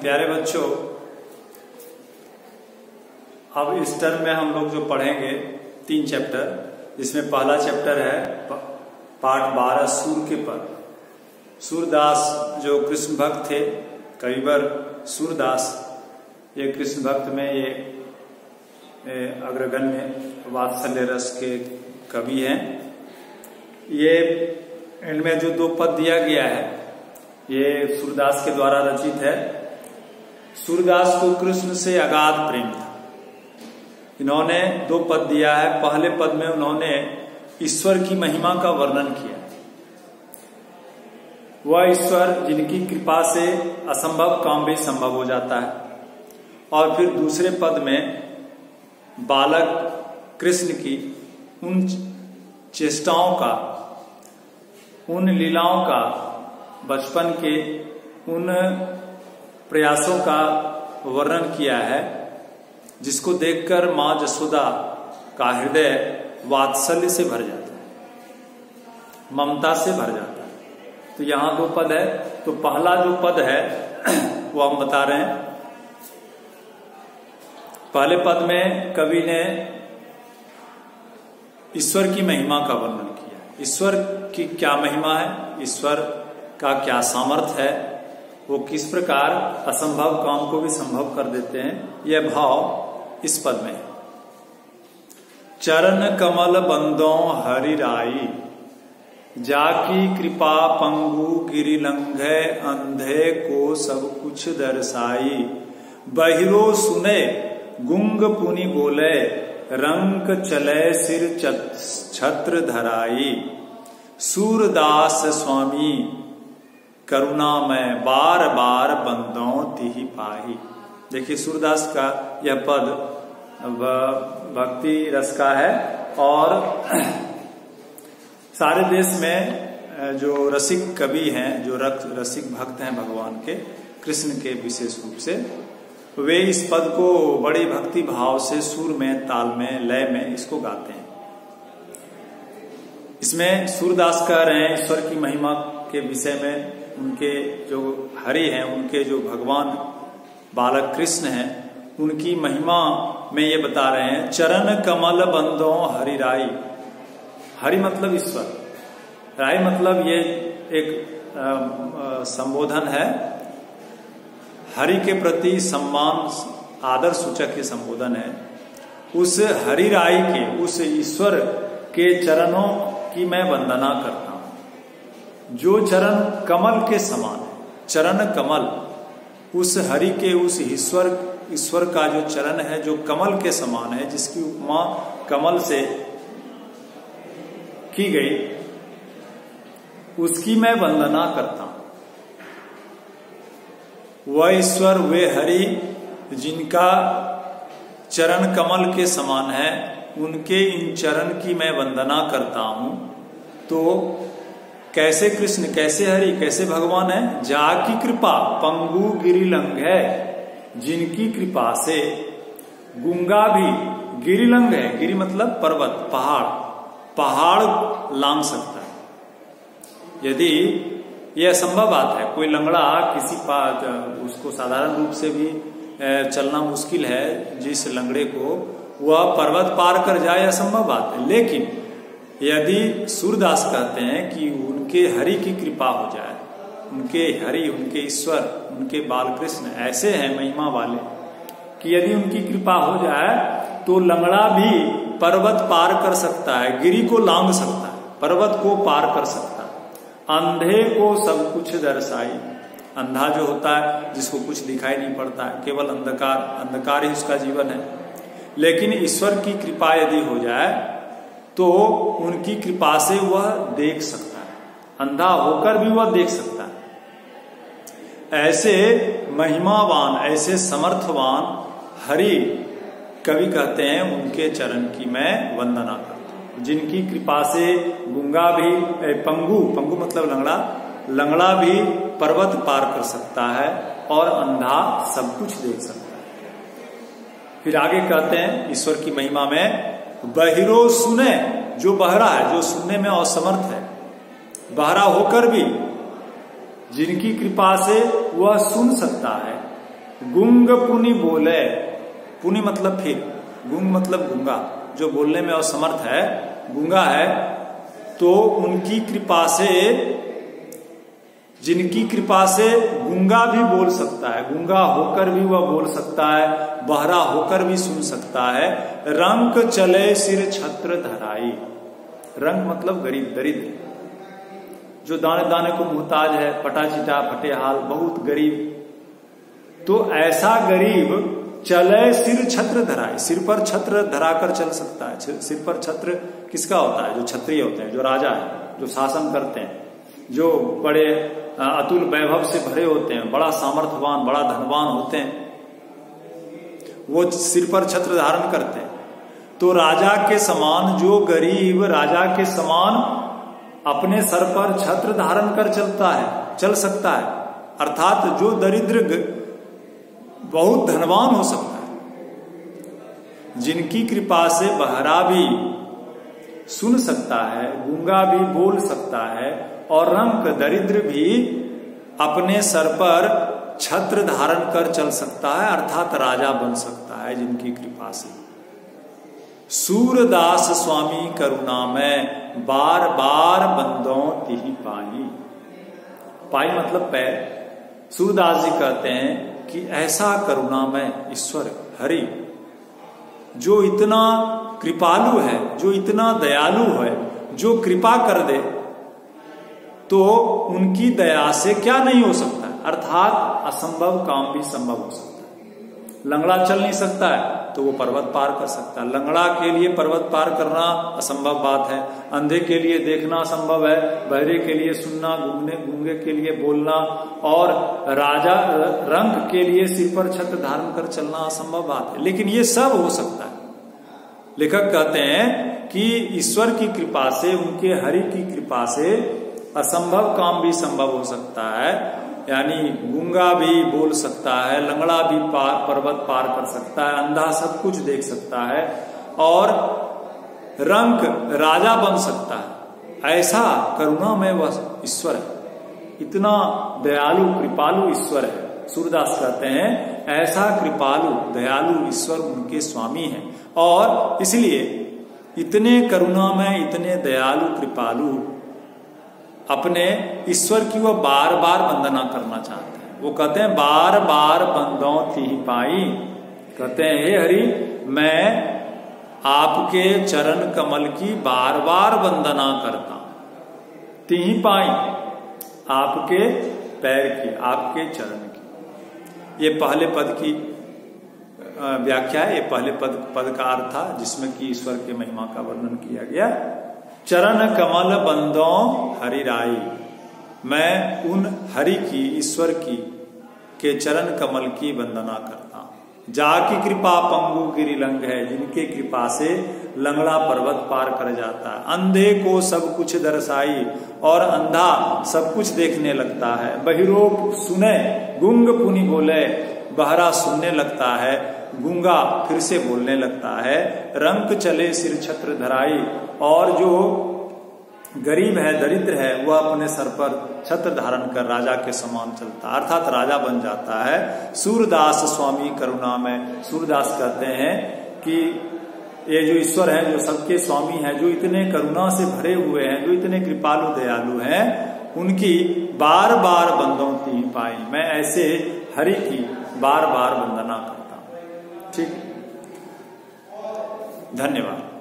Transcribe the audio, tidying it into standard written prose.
प्यारे बच्चों, अब इस टर्म में हम लोग जो पढ़ेंगे 3 चैप्टर, जिसमें पहला चैप्टर है पाठ 12 सूर के पद। सूरदास जो कृष्ण भक्त थे, कविवर सूरदास, ये कृष्ण भक्त में ये अग्रगण्य वात्सल्य रस के कवि हैं। ये इनमें जो 2 पद दिया गया है ये सूरदास के द्वारा रचित है। सूरदास को कृष्ण से अगाध प्रेम था। इन्होंने 2 पद दिया है। पहले पद में उन्होंने ईश्वर की महिमा का वर्णन किया। वह ईश्वर जिनकी कृपा से असंभव काम भी संभव हो जाता है। और फिर दूसरे पद में बालक कृष्ण की उन चेष्टाओं का, उन लीलाओं का, बचपन के उन प्रयासों का वर्णन किया है, जिसको देखकर मां जसोदा का हृदय वात्सल्य से भर जाता है, ममता से भर जाता है। तो यहां 2 पद है। तो पहला जो पद है वो हम बता रहे हैं। पहले पद में कवि ने ईश्वर की महिमा का वर्णन किया। ईश्वर की क्या महिमा है, ईश्वर का क्या सामर्थ्य है, वो किस प्रकार असंभव काम को भी संभव कर देते हैं, यह भाव इस पद में है। चरण कमल बंदों हरि राई, जाकी कृपा पंगु गिरि लंघे, अंधे को सब कुछ दर्शाई, बहिरो सुने गुंग पुनि बोले, रंक चले सिर छत्र धराई, सूरदास स्वामी करुणा में बार बार बंदों तिहि पाही। देखिए सूरदास का यह पद भक्ति रस का है। और सारे देश में जो रसिक कवि हैं, जो रसिक भक्त हैं भगवान के, कृष्ण के विशेष रूप से, वे इस पद को बड़ी भक्ति भाव से सुर में, ताल में, लय में इसको गाते हैं। इसमें सूरदास कह रहे हैं ईश्वर की महिमा के विषय में, उनके जो हरि हैं, उनके जो भगवान बालक कृष्ण हैं, उनकी महिमा में ये बता रहे हैं। चरण कमल बंदों हरि राई, हरि मतलब ईश्वर, राई मतलब ये एक संबोधन है, हरि के प्रति सम्मान आदर सूचक ये संबोधन है। उस हरि राई के, उस ईश्वर के चरणों की मैं वंदना करता हूं, जो चरण कमल के समान है। चरण कमल, उस हरि के, उस ईश्वर का जो चरण है, जो कमल के समान है, जिसकी उपमा कमल से की गई, उसकी मैं वंदना करता हूं। वह ईश्वर, वे हरि जिनका चरण कमल के समान है, उनके इन चरण की मैं वंदना करता हूं। तो कैसे कृष्ण, कैसे हरि, कैसे भगवान है? जाकी कृपा पंगु गिरि लंघे, जिनकी कृपा से गुंगा भी गिरिलंघ है, गिरि मतलब पर्वत, पहाड़ लांघ सकता है। यदि यह असंभव बात है, कोई लंगड़ा किसी उसको साधारण रूप से भी चलना मुश्किल है, जिस लंगड़े को वह पर्वत पार कर जाए, असंभव बात है। लेकिन यदि सूरदास कहते हैं कि उनके हरि की कृपा हो जाए, उनके हरि, उनके ईश्वर, उनके बालकृष्ण ऐसे हैं महिमा वाले कि यदि उनकी कृपा हो जाए तो लंगड़ा भी पर्वत पार कर सकता है, गिरि को लांघ सकता है, पर्वत को पार कर सकता है। अंधे को सब कुछ दर्शाई, अंधा जो होता है, जिसको कुछ दिखाई नहीं पड़ता है, केवल अंधकार ही उसका जीवन है। लेकिन ईश्वर की कृपा यदि हो जाए तो उनकी कृपा से वह देख सकता है, अंधा होकर भी वह देख सकता है। ऐसे महिमावान, ऐसे समर्थवान हरि कवि कहते हैं, उनके चरण की मैं वंदना करता हूं, जिनकी कृपा से गुंगा भी, पंगु मतलब लंगड़ा भी पर्वत पार कर सकता है और अंधा सब कुछ देख सकता है। फिर आगे कहते हैं ईश्वर की महिमा में, बहिरो सुने, जो बहरा है, जो सुनने में असमर्थ है, बहरा होकर भी जिनकी कृपा से वह सुन सकता है, गुंग पुनि बोले, पुनि मतलब फिर, गुंग मतलब गूंगा, जो बोलने में असमर्थ है, गूंगा है, तो उनकी कृपा से, जिनकी कृपा से गूंगा भी बोल सकता है, गूंगा होकर भी वह बोल सकता है, बहरा होकर भी सुन सकता है। रंक चले सिर छत्र धराई, रंक मतलब गरीब, दरिद्र, जो दाने दाने को मुहताज है, पटा चिटा फटे हाल, बहुत गरीब, तो ऐसा गरीब चले सिर छत्र धराई, सिर पर छत्र धराकर चल सकता है। सिर पर छत्र किसका होता है? जो क्षत्रिय होते हैं, जो राजा है, जो शासन करते हैं, जो बड़े अतुल वैभव से भरे होते हैं, बड़ा सामर्थ्यवान, बड़ा धनवान होते हैं, वो सिर पर छत्र धारण करते हैं। तो राजा के समान जो गरीब, राजा के समान अपने सर पर छत्र धारण कर चल सकता है, अर्थात जो दरिद्र बहुत धनवान हो सकता है, जिनकी कृपा से बहरा भी सुन सकता है, गूंगा भी बोल सकता है, और रंक दरिद्र भी अपने सर पर छत्र धारण कर चल सकता है, अर्थात राजा बन सकता है जिनकी कृपा से। सूरदास स्वामी करुणा में बार बार बंदों तिहि पाई, पाई मतलब पैर। सूरदास जी कहते हैं कि ऐसा करुणा में ईश्वर हरि, जो इतना कृपालु है, जो इतना दयालु है, जो कृपा कर दे, तो उनकी दया से क्या नहीं हो सकता है, अर्थात असंभव काम भी संभव हो सकता है। लंगड़ा चल नहीं सकता है तो वो पर्वत पार कर सकता है, लंगड़ा के लिए पर्वत पार करना असंभव बात है, अंधे के लिए देखना असंभव है, बहरे के लिए सुनना, गूंगे के लिए बोलना, और राजा रंक के लिए सिर पर छत्र धारण कर चलना असंभव बात है, लेकिन ये सब हो सकता है। लेखक कहते हैं कि ईश्वर की कृपा से, उनके हरि की कृपा से असंभव काम भी संभव हो सकता है, यानी गूंगा भी बोल सकता है, लंगड़ा भी पर्वत पार कर सकता है, अंधा सब कुछ देख सकता है, और रंक राजा बन सकता है। ऐसा करुणा में वह ईश्वर है, इतना दयालु कृपालु ईश्वर है। सूरदास कहते हैं ऐसा कृपालु दयालु ईश्वर उनके स्वामी हैं, और इसलिए इतने करुणा में, इतने दयालु कृपालु अपने ईश्वर की वह बार बार वंदना करना चाहते हैं। वो कहते हैं बार बार बंदों तिहि पाई, कहते हैं हे हरि, मैं आपके चरण कमल की बार बार वंदना करता हूं। तिहि पाई, आपके पैर की, आपके चरण की। ये पहले पद की व्याख्या है, ये पहले पद का अर्थ था, जिसमें कि ईश्वर के महिमा का वर्णन किया गया। चरण कमल बंदों हरि राई, मैं उन हरि की, ईश्वर की के चरण कमल की वंदना करता हूं। जाकी कृपा पंगु गिरिलंग है, जिनके कृपा से लंगड़ा पर्वत पार कर जाता है, अंधे को सब कुछ दर्शाई, और अंधा सब कुछ देखने लगता है, बहिरो सुने गुंग पुनि बोले, बहरा सुनने लगता है, गूंगा फिर से बोलने लगता है, रंक चले सिर छत्र धराई, और जो गरीब है, दरिद्र है, वह अपने सर पर छत्र धारण कर राजा के समान चलता, अर्थात राजा बन जाता है। सूरदास स्वामी करुणा में, सूरदास कहते हैं कि ये जो ईश्वर है, जो सबके स्वामी है, जो इतने करुणा से भरे हुए हैं, जो इतने कृपालु दयालु हैं, उनकी बार बार बंदों तिहि पाई, मैं ऐसे हरि की बार बार वंदना करता हूं। ठीक, धन्यवाद।